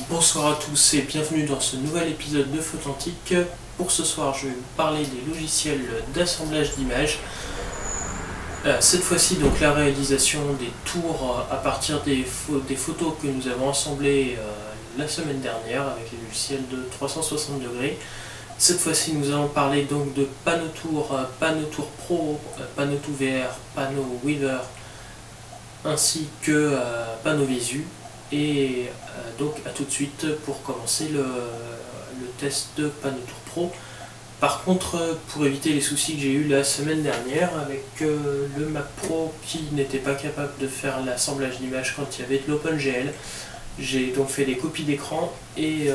Bonsoir à tous et bienvenue dans ce nouvel épisode de Photantique. Pour ce soir, je vais vous parler des logiciels d'assemblage d'images. Cette fois-ci, donc la réalisation des tours à partir des photos que nous avons assemblées la semaine dernière avec les logiciels de 360 degrés. Cette fois-ci, nous allons parler donc de Panotour, Panotour Pro, Panotour VR, Panoweaver ainsi que Panovisu. Et donc à tout de suite pour commencer le test de Panotour Pro. Par contre, pour éviter les soucis que j'ai eu la semaine dernière avec le Mac Pro qui n'était pas capable de faire l'assemblage d'images quand il y avait de l'OpenGL, j'ai donc fait des copies d'écran et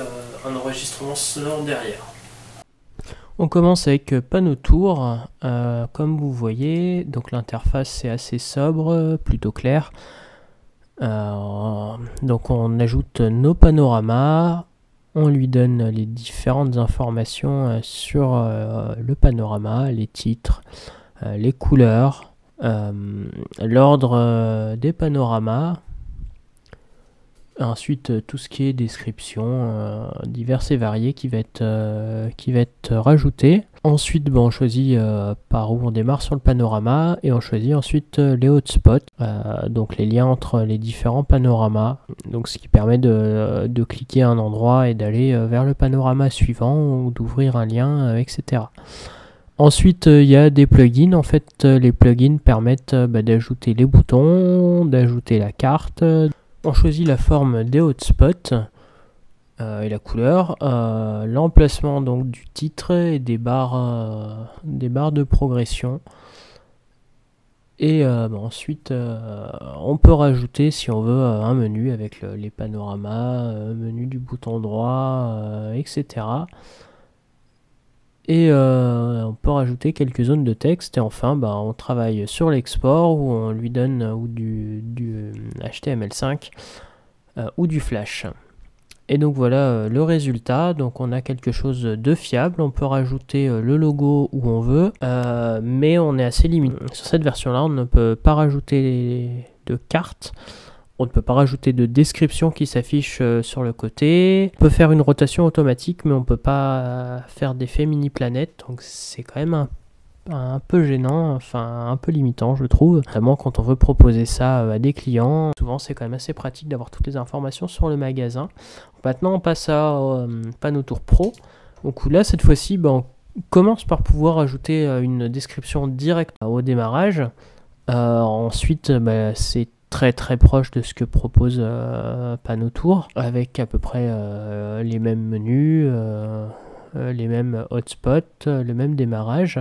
un enregistrement sonore derrière. On commence avec Panotour. Comme vous voyez, donc l'interface c'est assez sobre, plutôt clair. Donc on ajoute nos panoramas, on lui donne les différentes informations sur le panorama, les titres, les couleurs, l'ordre des panoramas, ensuite tout ce qui est description diverses et variées qui va être rajouté. Ensuite on choisit par où on démarre sur le panorama et on choisit ensuite les hotspots, donc les liens entre les différents panoramas, donc ce qui permet de cliquer à un endroit et d'aller vers le panorama suivant ou d'ouvrir un lien, etc. Ensuite il y a des plugins. En fait les plugins permettent d'ajouter les boutons, d'ajouter la carte. On choisit la forme des hotspots et la couleur, l'emplacement donc du titre et des barres de progression. Et ensuite on peut rajouter si on veut un menu avec les panoramas, menu du bouton droit, etc. Et on peut rajouter quelques zones de texte. Et enfin on travaille sur l'export où on lui donne du HTML5 ou du Flash. Et donc voilà le résultat. Donc on a quelque chose de fiable. On peut rajouter le logo où on veut, mais on est assez limité. Sur cette version là on ne peut pas rajouter de carte. On ne peut pas rajouter de description qui s'affiche sur le côté. On peut faire une rotation automatique, mais on ne peut pas faire d'effet mini-planète. Donc c'est quand même un peu gênant, enfin un peu limitant je trouve. Notamment quand on veut proposer ça à des clients. Souvent c'est quand même assez pratique d'avoir toutes les informations sur le magasin. Maintenant on passe à Panotour Pro. Donc là cette fois-ci on commence par pouvoir ajouter une description directe au démarrage. Ensuite c'est très proche de ce que propose Panotour, avec à peu près les mêmes menus, les mêmes hotspots, le même démarrage.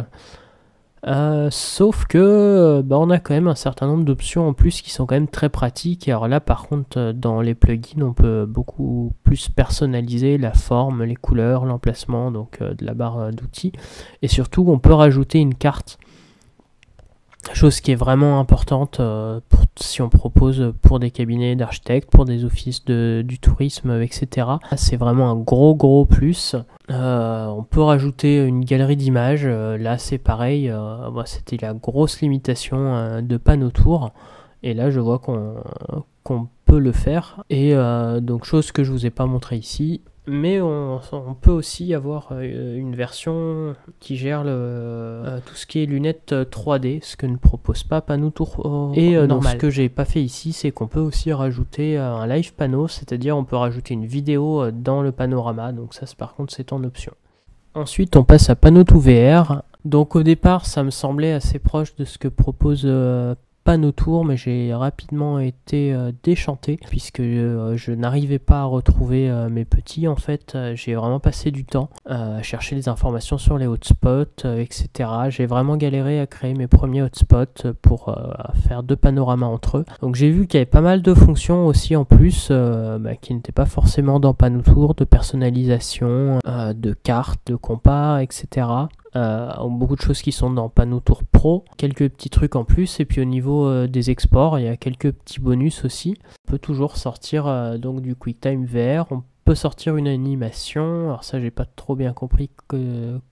Sauf que on a quand même un certain nombre d'options en plus qui sont quand même très pratiques. Alors là par contre dans les plugins on peut beaucoup plus personnaliser la forme, les couleurs, l'emplacement donc de la barre d'outils, et surtout on peut rajouter une carte. Chose qui est vraiment importante si on propose pour des cabinets d'architectes, pour des offices du tourisme, etc. C'est vraiment un gros plus. On peut rajouter une galerie d'images. Là c'est pareil, c'était la grosse limitation de Panotour. Et là je vois qu'on peut le faire. Et donc chose que je vous ai pas montré ici. Mais on peut aussi avoir une version qui gère tout ce qui est lunettes 3D, ce que ne propose pas Panotour. Et normal. Ce que j'ai pas fait ici, c'est qu'on peut aussi rajouter un live panneau, c'est-à-dire on peut rajouter une vidéo dans le panorama, donc ça par contre c'est en option. Ensuite on passe à Panotour VR. Donc au départ ça me semblait assez proche de ce que propose Panotour, mais j'ai rapidement été déchanté puisque je n'arrivais pas à retrouver mes petits. En fait j'ai vraiment passé du temps à chercher les informations sur les hotspots, etc. J'ai vraiment galéré à créer mes premiers hotspots pour faire 2 panoramas entre eux. Donc j'ai vu qu'il y avait pas mal de fonctions aussi en plus qui n'étaient pas forcément dans Panotour, de personnalisation, de cartes, de compas, etc. Beaucoup de choses qui sont dans Panotour Pro, quelques petits trucs en plus, et puis au niveau des exports il y a quelques petits bonus aussi. On peut toujours sortir donc du QuickTime VR, on peut sortir une animation. Alors ça j'ai pas trop bien compris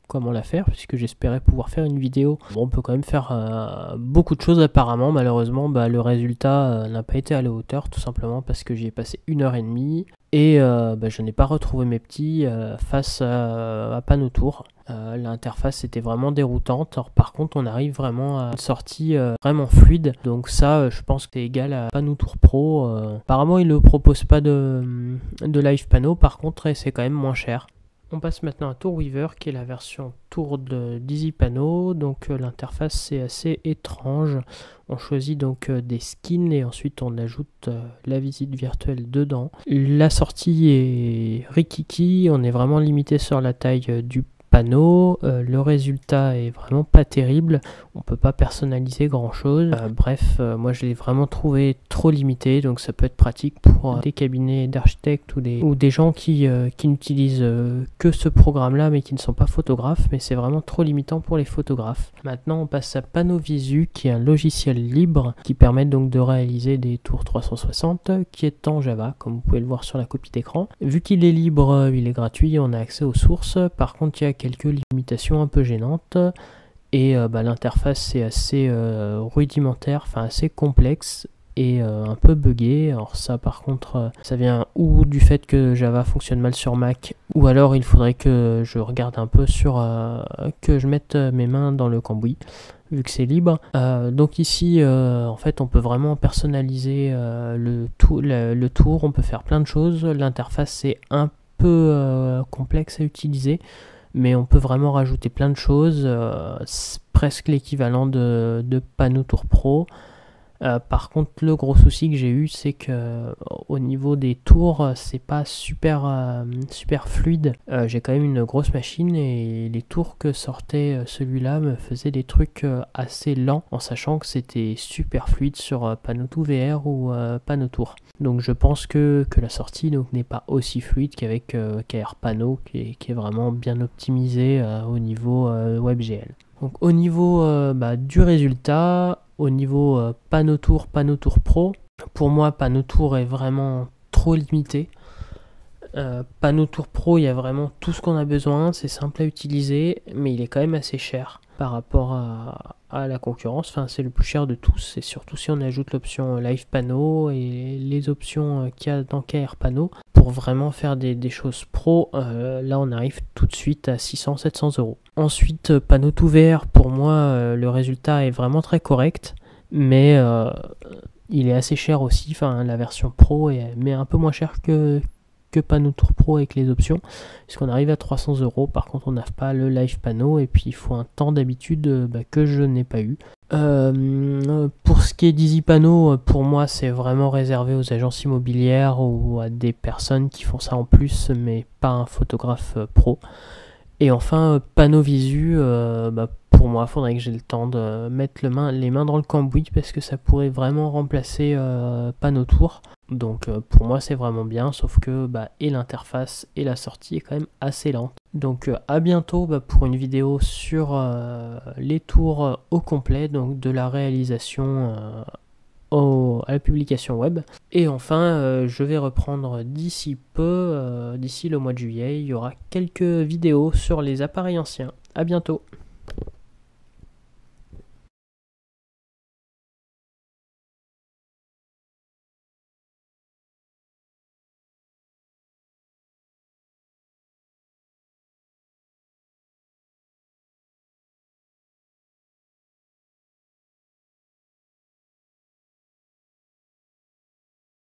comment la faire, puisque j'espérais pouvoir faire une vidéo. Bon, on peut quand même faire beaucoup de choses apparemment. Malheureusement, le résultat n'a pas été à la hauteur, tout simplement parce que j'y ai passé 1h30 et je n'ai pas retrouvé mes petits face à Panotour. L'interface était vraiment déroutante. Alors, par contre, on arrive vraiment à une sortie vraiment fluide. Donc ça, je pense que c'est égal à Panotour Pro. Apparemment, il ne propose pas de Live Pano. Par contre, c'est quand même moins cher. On passe maintenant à TourWeaver, qui est la version Tour d'EasyPano. Donc l'interface c'est assez étrange. On choisit donc des skins et ensuite on ajoute la visite virtuelle dedans. La sortie est rikiki, on est vraiment limité sur la taille du panneau. Le résultat est vraiment pas terrible. On peut pas personnaliser grand chose. Moi je l'ai vraiment trouvé trop limité, donc ça peut être pratique pour des cabinets d'architectes ou des gens qui n'utilisent que ce programme là mais qui ne sont pas photographes, mais c'est vraiment trop limitant pour les photographes. Maintenant on passe à Panovisu, qui est un logiciel libre qui permet donc de réaliser des tours 360, qui est en Java comme vous pouvez le voir sur la copie d'écran. Vu qu'il est libre, il est gratuit, on a accès aux sources. Par contre il y a quelques limitations un peu gênantes. Et l'interface c'est assez rudimentaire, enfin assez complexe et un peu buggé. Alors ça par contre ça vient ou du fait que Java fonctionne mal sur Mac, ou alors il faudrait que je regarde un peu que je mette mes mains dans le cambouis vu que c'est libre. Donc ici en fait on peut vraiment personnaliser le tour, on peut faire plein de choses. L'interface c'est un peu complexe à utiliser, mais on peut vraiment rajouter plein de choses, presque l'équivalent de Panotour Pro. Par contre, le gros souci que j'ai eu, c'est que au niveau des tours, c'est pas super fluide. J'ai quand même une grosse machine et les tours que sortait celui-là me faisaient des trucs assez lents, en sachant que c'était super fluide sur Panotour VR ou Panotour. Donc je pense que la sortie n'est pas aussi fluide qu'avec KRPano, qui est vraiment bien optimisé au niveau WebGL. Donc au niveau du résultat, au niveau Panotour Pro, pour moi Panotour est vraiment trop limité. Panotour Pro, il y a vraiment tout ce qu'on a besoin, c'est simple à utiliser, mais il est quand même assez cher par rapport à la concurrence. Enfin, c'est le plus cher de tous, et surtout si on ajoute l'option Live Pano et les options qu'il y a dans KRPano pour vraiment faire des choses pro. Là on arrive tout de suite à 600-700 euros. Ensuite Panotour VR, pour moi le résultat est vraiment très correct, mais il est assez cher aussi. Enfin, la version pro mais un peu moins cher que Panotour Pro avec les options, puisqu'on arrive à 300 euros. Par contre on n'a pas le Live Pano, et puis il faut un temps d'habitude que je n'ai pas eu. Pour ce qui est d'EasyPano, pour moi c'est vraiment réservé aux agences immobilières ou à des personnes qui font ça en plus, mais pas un photographe pro. Et enfin Panovisu, pour moi il faudrait que j'ai le temps de mettre les mains dans le cambouis, parce que ça pourrait vraiment remplacer Panotour. Donc pour moi c'est vraiment bien, sauf que et l'interface et la sortie est quand même assez lente. Donc à bientôt pour une vidéo sur les tours au complet, donc de la réalisation à la publication web. Et enfin je vais reprendre d'ici peu, d'ici le mois de juillet, il y aura quelques vidéos sur les appareils anciens. À bientôt.